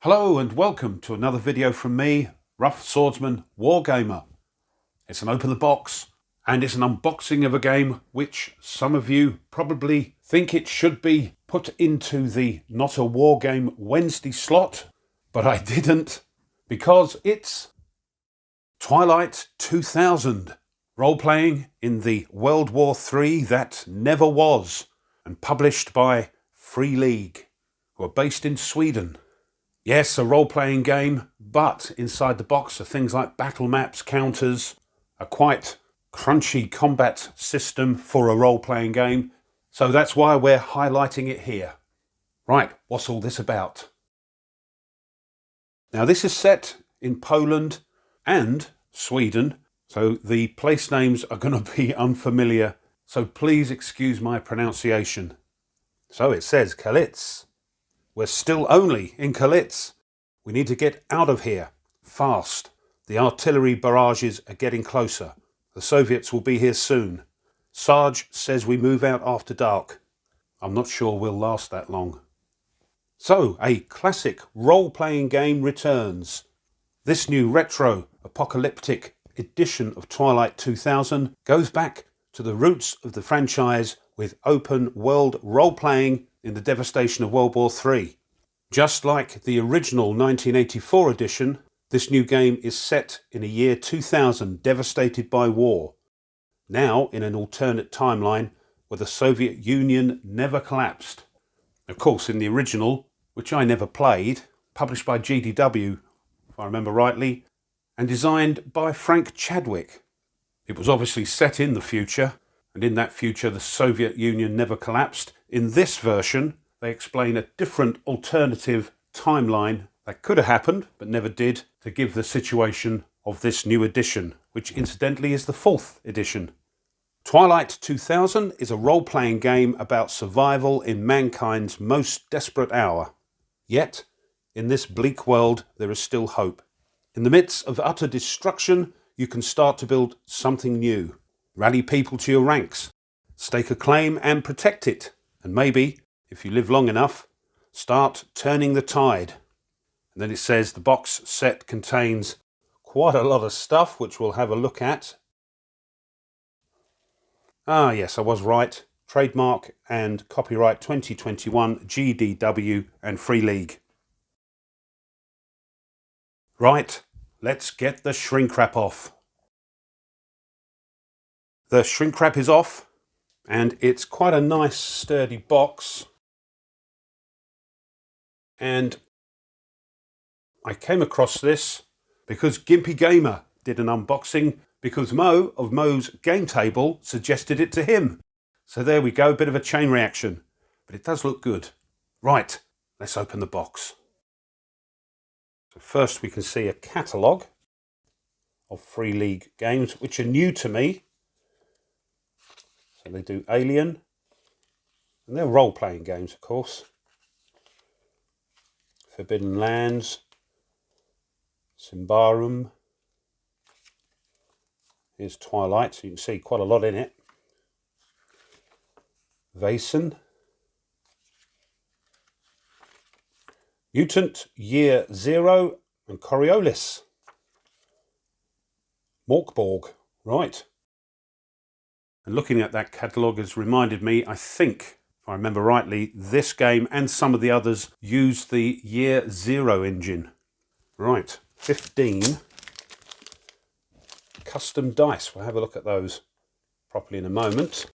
Hello and welcome to another video from me, Rough Swordsman Wargamer. It's an open the box and it's an unboxing of a game which some of you probably think it should be put into the Not a War Game Wednesday slot, but I didn't because it's Twilight 2000, role-playing in the World War III that never was, and published by Free League, who are based in Sweden. Yes, a role-playing game, but inside the box are things like battle maps, counters, a quite crunchy combat system for a role-playing game. So that's why we're highlighting it here. Right, what's all this about? Now this is set in Poland and Sweden, so the place names are going to be unfamiliar, so please excuse my pronunciation. So it says Kalitz. We're still only in Kalitz. We need to get out of here, fast. The artillery barrages are getting closer. The Soviets will be here soon. Sarge says we move out after dark. I'm not sure we'll last that long. So, a classic role-playing game returns. This new retro apocalyptic edition of Twilight 2000 goes back to the roots of the franchise with open world role-playing in the devastation of World War III. Just like the original 1984 edition, this new game is set in a year 2000 devastated by war, now in an alternate timeline where the Soviet Union never collapsed. Of course, in the original, which I never played, published by GDW, if I remember rightly, and designed by Frank Chadwick. It was obviously set in the future, and in that future the Soviet Union never collapsed. In this version, they explain a different alternative timeline that could have happened, but never did, to give the situation of this new edition, which incidentally is the 4th edition. Twilight 2000 is a role-playing game about survival in mankind's most desperate hour. Yet, in this bleak world, there is still hope. In the midst of utter destruction, you can start to build something new. Rally people to your ranks, stake a claim and protect it, and maybe, if you live long enough, start turning the tide. And then it says the box set contains quite a lot of stuff which we'll have a look at. Ah yes, I was right. Trademark and copyright 2021 GDW and Free League. Right, let's get the shrink wrap off. The shrink wrap is off, and it's quite a nice sturdy box. And I came across this because Gimpy Gamer did an unboxing because Mo of Mo's Game Table suggested it to him. So there we go, a bit of a chain reaction, but it does look good. Right, let's open the box. So first we can see a catalogue of Free League games which are new to me. So they do Alien, and they're role-playing games, of course. Forbidden Lands, Symbaroum. Here's Twilight, so you can see quite a lot in it. Vaesen. Mutant Year Zero and Coriolis. Morkborg, right. And looking at that catalogue has reminded me, I think, if I remember rightly, this game and some of the others use the Year Zero engine. Right, 15 custom dice. We'll have a look at those properly in a moment.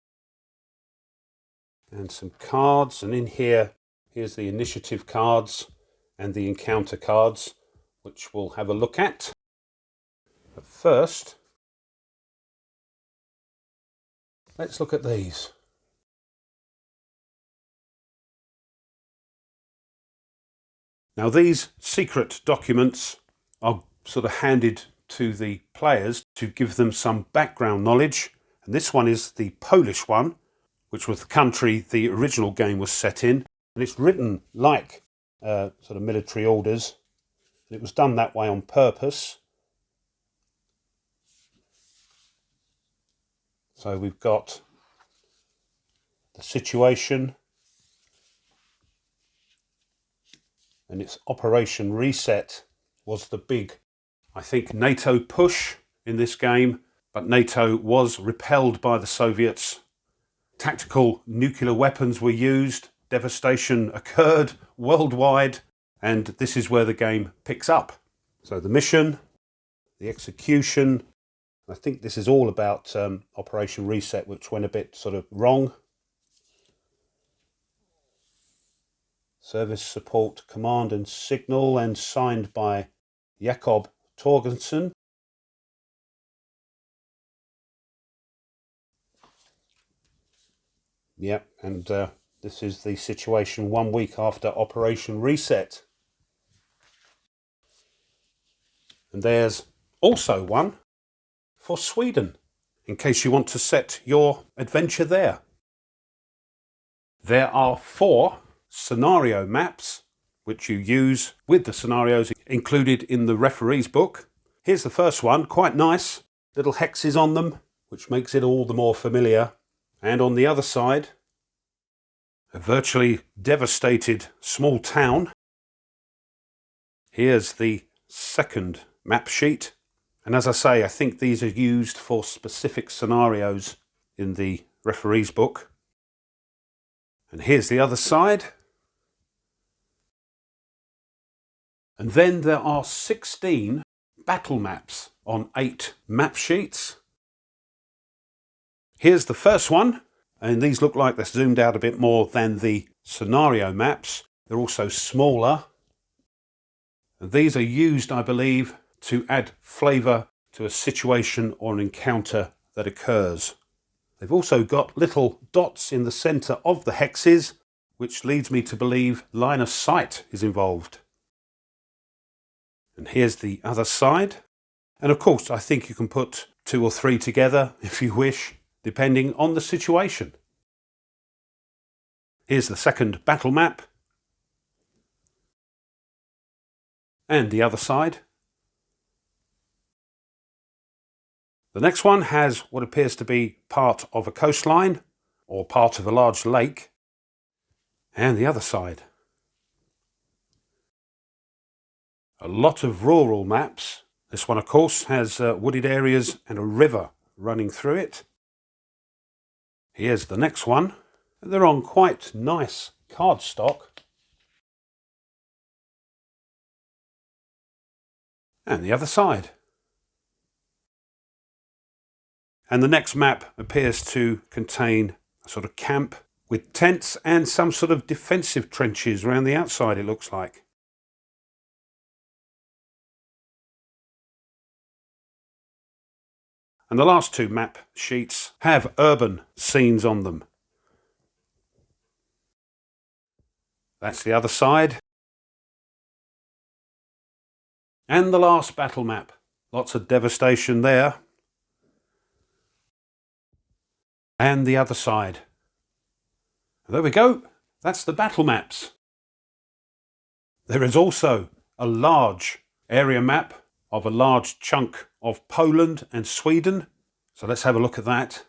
And some cards, and in here, here's the initiative cards and the encounter cards, which we'll have a look at. But first, let's look at these. Now these secret documents are sort of handed to the players to give them some background knowledge. And this one is the Polish one, which was the country the original game was set in. And it's written like sort of military orders. And it was done that way on purpose. So we've got the situation, and its Operation Reset was the big, I think, NATO push in this game, but NATO was repelled by the Soviets. Tactical nuclear weapons were used, devastation occurred worldwide, and this is where the game picks up. So the mission, the execution, I think this is all about Operation Reset, which went a bit sort of wrong. Service Support Command and Signal, and signed by Jakob Torgensen. Yep, and this is the situation 1 week after Operation Reset. And there's also one for Sweden, in case you want to set your adventure there. There are 4 scenario maps which you use with the scenarios included in the referee's book. Here's the first one, quite nice, little hexes on them, which makes it all the more familiar. And on the other side, a virtually devastated small town. Here's the second map sheet. And as I say, I think these are used for specific scenarios in the referee's book. And here's the other side. And then there are 16 battle maps on 8 map sheets. Here's the first one, and these look like they're zoomed out a bit more than the scenario maps. They're also smaller. And these are used, I believe, to add flavour to a situation or an encounter that occurs. They've also got little dots in the centre of the hexes, which leads me to believe line of sight is involved. And here's the other side. And of course, I think you can put 2 or 3 together if you wish, depending on the situation. Here's the second battle map. And the other side. The next one has what appears to be part of a coastline or part of a large lake. And the other side. A lot of rural maps. This one, of course, has wooded areas and a river running through it. Here's the next one. They're on quite nice cardstock. And the other side. And the next map appears to contain a sort of camp with tents and some sort of defensive trenches around the outside, it looks like. And the last 2 map sheets have urban scenes on them. That's the other side. And the last battle map. Lots of devastation there. And the other side. There we go. That's the battle maps. There is also a large area map of a large chunk of Poland and Sweden. So let's have a look at that.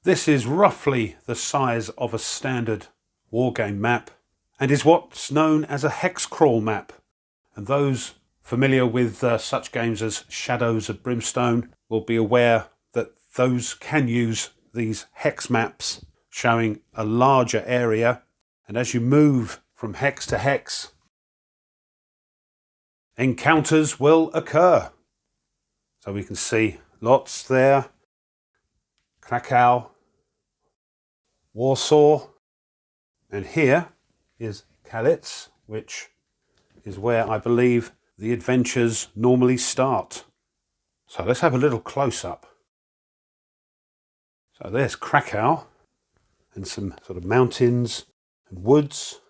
This is roughly the size of a standard wargame map and is what's known as a hex crawl map. And those familiar with such games as Shadows of Brimstone will be aware that those can use these hex maps showing a larger area, and as you move from hex to hex, encounters will occur. So we can see lots there. Krakow, Warsaw, and here is Kalitz, which is where I believe the adventures normally start. So let's have a little close-up. So there's Krakow and some sort of mountains and woods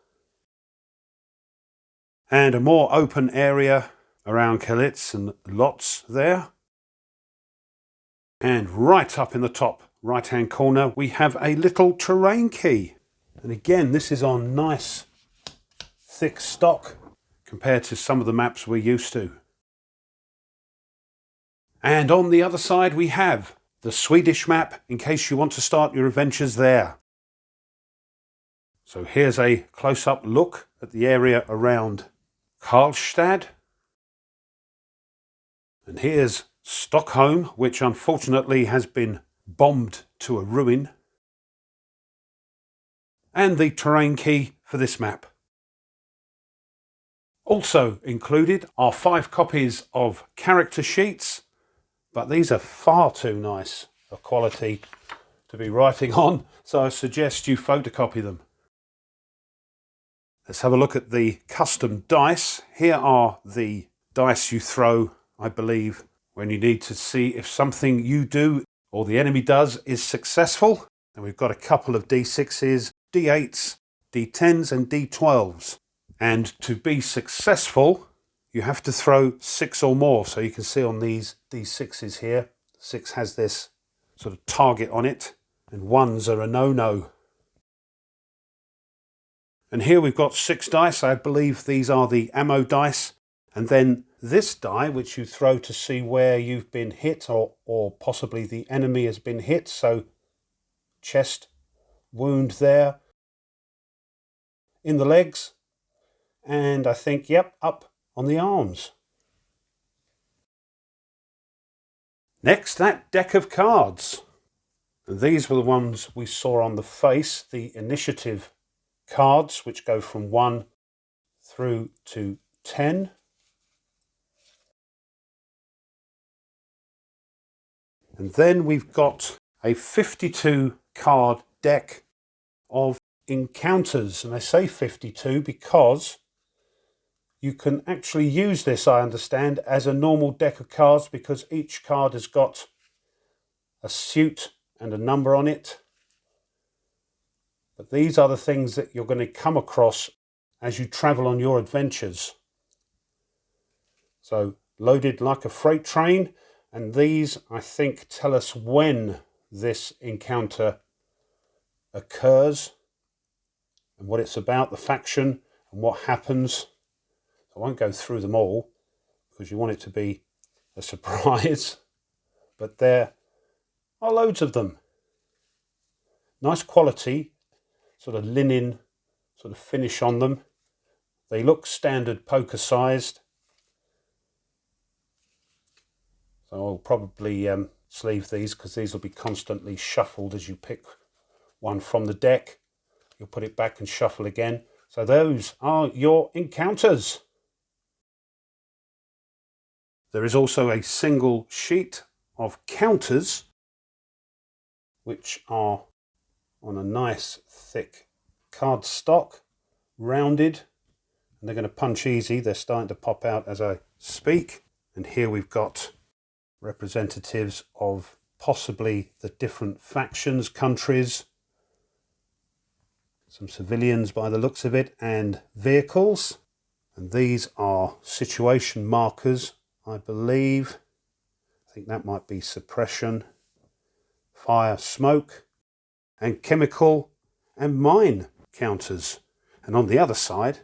and a more open area around Kalitz and lots there. And right up in the top right hand corner we have a little terrain key, and again this is on nice thick stock compared to some of the maps we're used to. And on the other side we have the Swedish map in case you want to start your adventures there. So here's a close-up look at the area around Karlstad. And here's Stockholm, which unfortunately has been bombed to a ruin. And the terrain key for this map. Also included are 5 copies of character sheets, but these are far too nice a quality to be writing on, so I suggest you photocopy them. Let's have a look at the custom dice. Here are the dice you throw, I believe, when you need to see if something you do or the enemy does is successful. And we've got a couple of D6s, D8s, D10s and D12s. And to be successful, you have to throw 6 or more. So you can see on these D6s here, 6 has this sort of target on it, and 1s are a no-no. And here we've got 6 dice. I believe these are the ammo dice. And then this die, which you throw to see where you've been hit or possibly the enemy has been hit. So chest wound there, in the legs, and I think, yep, up on the arms. Next, that deck of cards. And these were the ones we saw on the face, the initiative cards, which go from 1 through to 10. And then we've got a 52 card deck of encounters. And I say 52 because you can actually use this, I understand, as a normal deck of cards, because each card has got a suit and a number on it. But these are the things that you're going to come across as you travel on your adventures. So loaded like a freight train, and these, I think, tell us when this encounter occurs and what it's about, the faction, and what happens. I won't go through them all because you want it to be a surprise, but there are loads of them. Nice quality, sort of linen sort of finish on them. They look standard poker sized. So I'll probably sleeve these because these will be constantly shuffled as you pick one from the deck. You'll put it back and shuffle again. So those are your encounters. There is also a single sheet of counters, which are on a nice thick cardstock, rounded, and they're going to punch easy. They're starting to pop out as I speak. And here we've got representatives of possibly the different factions, countries, some civilians by the looks of it, and vehicles. And these are situation markers, I believe. I think that might be suppression, fire, smoke, and chemical and mine counters. And on the other side,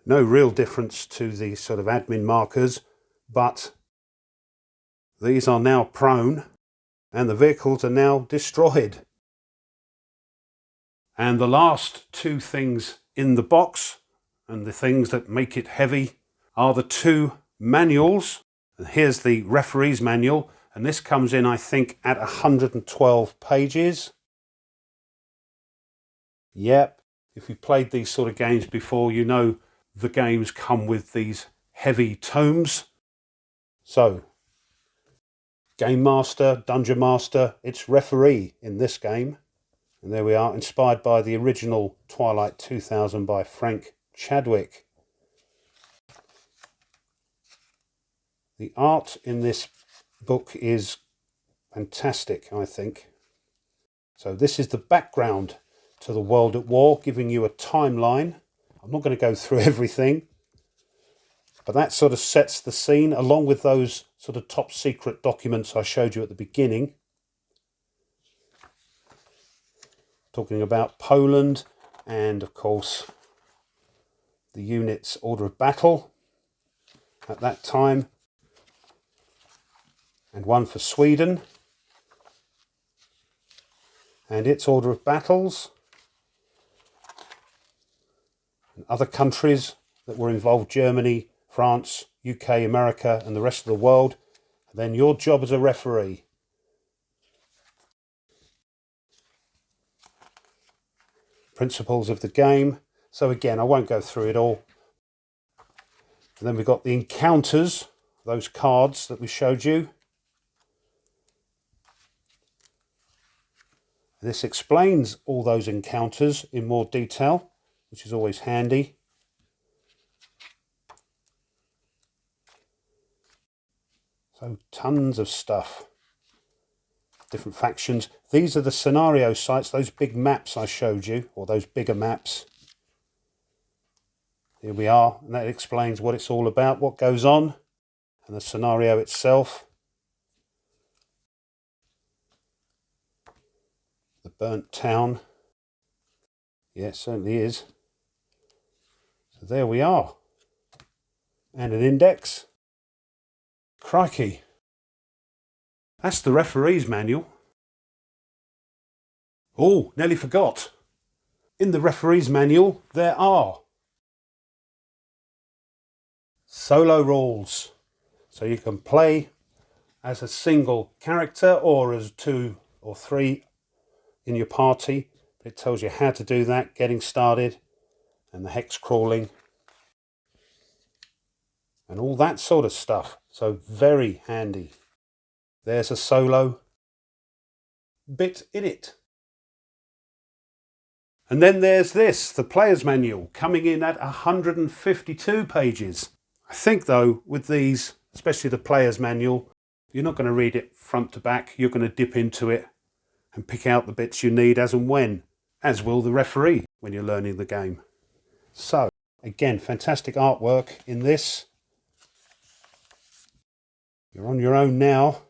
no real difference to the sort of admin markers, but these are now prone and the vehicles are now destroyed. And the last 2 things in the box, and the things that make it heavy, are the 2 manuals. And here's the referee's manual, and this comes in, I think, at 112 pages. Yep, if you've played these sort of games before, you know the games come with these heavy tomes. So, Game Master, Dungeon Master, it's referee in this game. And there we are, inspired by the original Twilight 2000 by Frank Chadwick. The art in this book is fantastic, I think. So this is the background to the World at War, giving you a timeline. I'm not going to go through everything, but that sort of sets the scene, along with those sort of top secret documents I showed you at the beginning. Talking about Poland and, of course, the unit's order of battle at that time, and one for Sweden and its order of battles. other countries that were involved, Germany, France, UK, America, and the rest of the world. And then your job as a referee. Principles of the game. So again, I won't go through it all. And then we've got the encounters, those cards that we showed you. This explains all those encounters in more detail, which is always handy. So tons of stuff. Different factions. These are the scenario sites, those big maps I showed you, or those bigger maps. Here we are, and that explains what it's all about, what goes on, and the scenario itself. The burnt town. Yeah, it certainly is. So there we are. And an index. Crikey. That's the referee's manual. Oh, nearly forgot. In the referee's manual, there are solo rules. So you can play as a single character or as 2 or 3 in your party. It tells you how to do that, getting started, and the hex crawling, and all that sort of stuff. So very handy. There's a solo bit in it. And then there's this, the player's manual, coming in at 152 pages. I think though, with these, especially the player's manual, you're not going to read it front to back. You're going to dip into it and pick out the bits you need as and when, as will the referee when you're learning the game. So, again, fantastic artwork in this. You're on your own now.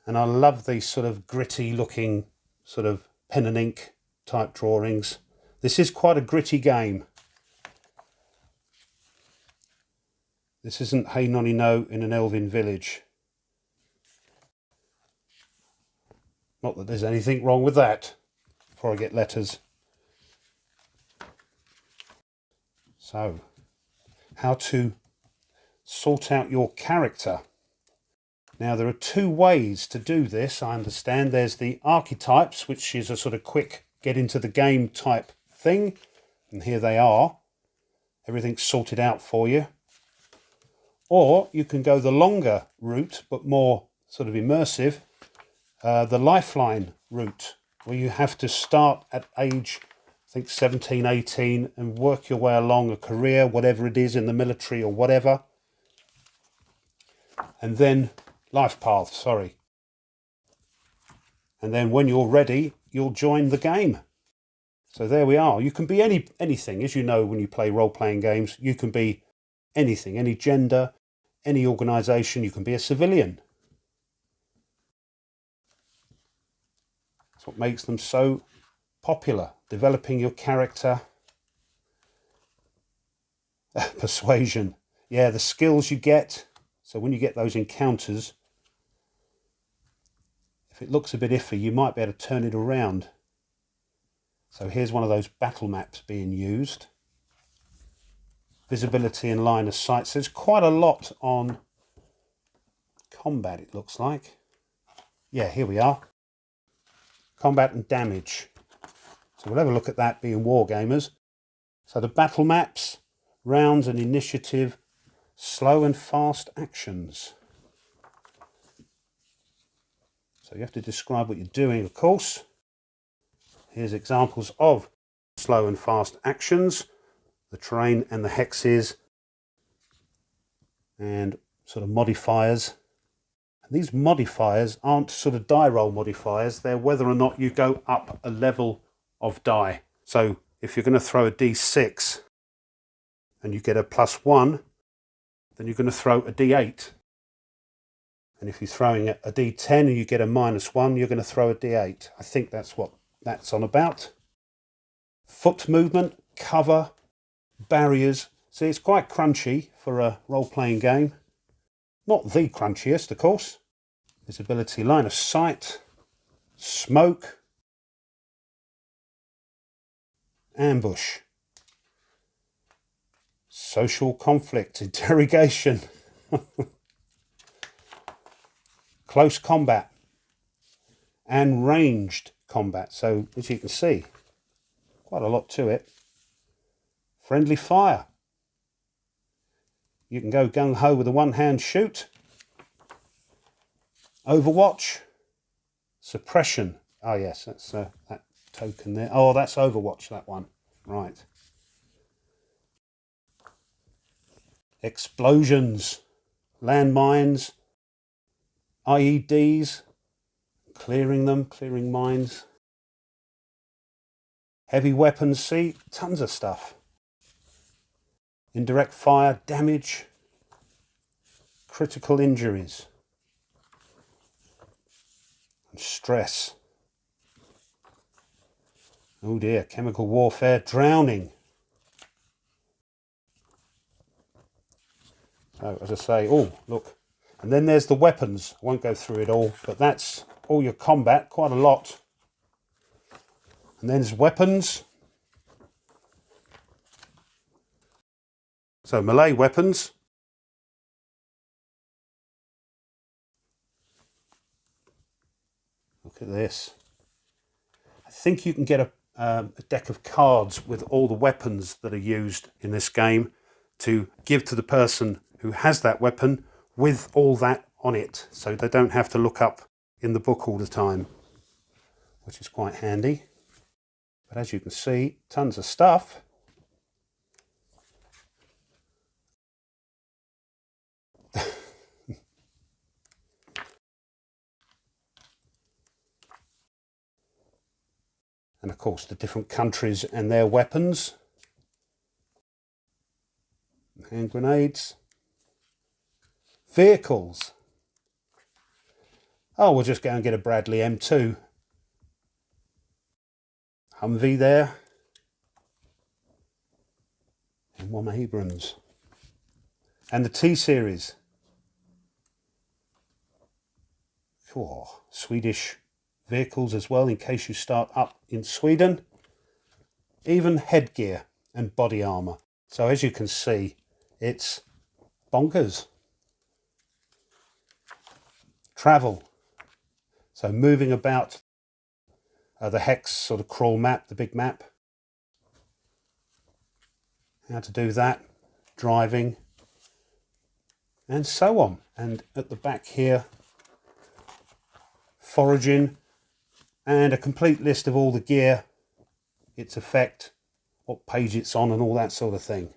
And I love these sort of gritty looking, sort of pen and ink type drawings. This is quite a gritty game. This isn't Hey Nonny No in an elven village. Not that there's anything wrong with that, before I get letters. So, how to sort out your character. Now there are 2 ways to do this, I understand. There's the archetypes, which is a sort of quick get into the game type thing. And here they are. Everything's sorted out for you. Or you can go the longer route, but more sort of immersive, the lifeline route, where you have to start at age, I think 17, 18, and work your way along a career, whatever it is, in the military or whatever. And then life path, sorry. And then when you're ready, you'll join the game. So there we are. You can be anything. As you know, when you play role-playing games, you can be anything, any gender, any organisation. You can be a civilian. That's what makes them so popular. Developing your character. Persuasion. Yeah, the skills you get. So when you get those encounters, if it looks a bit iffy, you might be able to turn it around. So here's one of those battle maps being used. Visibility and line of sight. So there's quite a lot on combat, it looks like. Yeah, here we are. Combat and damage. So we'll have a look at that, being wargamers. So the battle maps, rounds and initiative, slow and fast actions. So you have to describe what you're doing, of course. Here's examples of slow and fast actions, the terrain and the hexes, and sort of modifiers. And these modifiers aren't sort of die roll modifiers, they're whether or not you go up a level of die. So if you're going to throw a d6 and you get a +1, then you're going to throw a d8. And if you're throwing a d10 and you get a -1, you're going to throw a d8. I think that's what that's on about. Foot movement, cover, barriers. See, it's quite crunchy for a role-playing game. Not the crunchiest, of course. Visibility, line of sight, smoke, ambush, social conflict, interrogation, close combat, and ranged combat. So as you can see, quite a lot to it. Friendly fire. You can go gung-ho with a one-hand shoot. Overwatch. Suppression. Oh yes, that's that token there. Oh, that's Overwatch, that one. Right. Explosions. Landmines. IEDs. Clearing them, clearing mines. Heavy weapons, see, tons of stuff. Indirect fire, damage, critical injuries, and stress. Oh dear, chemical warfare, drowning. So, as I say, oh, look. And then there's the weapons. I won't go through it all, but that's all your combat, quite a lot. And then there's weapons. So melee weapons. Look at this. I think you can get a deck of cards with all the weapons that are used in this game to give to the person who has that weapon with all that on it, so they don't have to look up in the book all the time, which is quite handy. But as you can see, tons of stuff. And of course the different countries and their weapons. Hand grenades. Vehicles. Oh, we'll just go and get a Bradley M2. Humvee there. M1 Abrams. And the T-Series. Oh, Swedish vehicles as well, in case you start up in Sweden. Even headgear and body armour. So as you can see, it's bonkers. Travel. So moving about the hex sort of crawl map, the big map. How to do that. Driving. And so on. And at the back here, foraging. And a complete list of all the gear, its effect, what page it's on and all that sort of thing.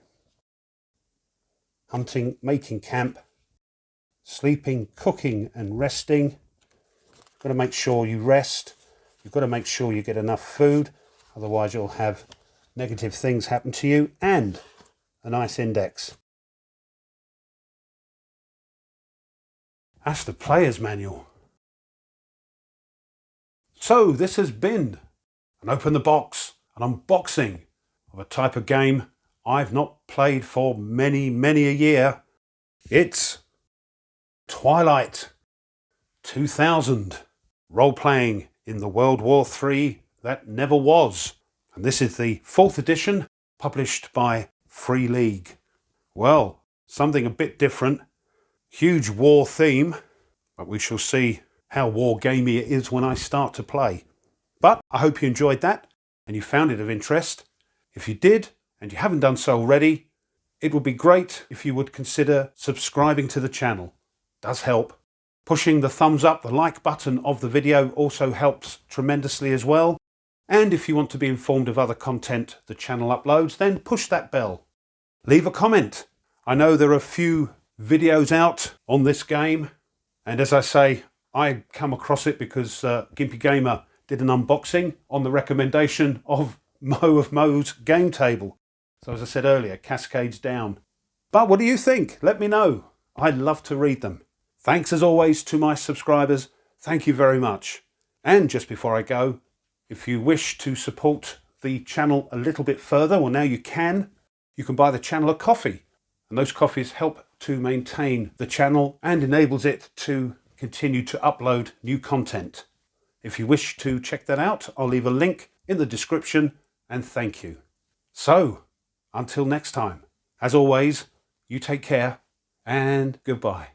Hunting, making camp, sleeping, cooking and resting. You've got to make sure you rest. You've got to make sure you get enough food, otherwise you'll have negative things happen to you, and a nice index. That's the player's manual. So this has been an open the box, an unboxing of a type of game I've not played for many a year. It's Twilight 2000, role-playing in the World War III that never was. And this is the 4th edition, published by Free League. Well, something a bit different. Huge war theme, but we shall see how war gamey it is when I start to play. But I hope you enjoyed that and you found it of interest. If you did, and you haven't done so already, it would be great if you would consider subscribing to the channel. It does help. Pushing the thumbs up, the like button of the video also helps tremendously as well. And if you want to be informed of other content the channel uploads, then push that bell. Leave a comment. I know there are a few videos out on this game, and as I say, I come across it because Gimpy Gamer did an unboxing on the recommendation of Mo of Mo's game table. So as I said earlier, cascades down. But what do you think? Let me know. I'd love to read them. Thanks as always to my subscribers. Thank you very much. And just before I go, if you wish to support the channel a little bit further, well now you can buy the channel a coffee. And those coffees help to maintain the channel and enables it to continue to upload new content. If you wish to check that out, I'll leave a link in the description, and thank you. So, until next time, as always, you take care and goodbye.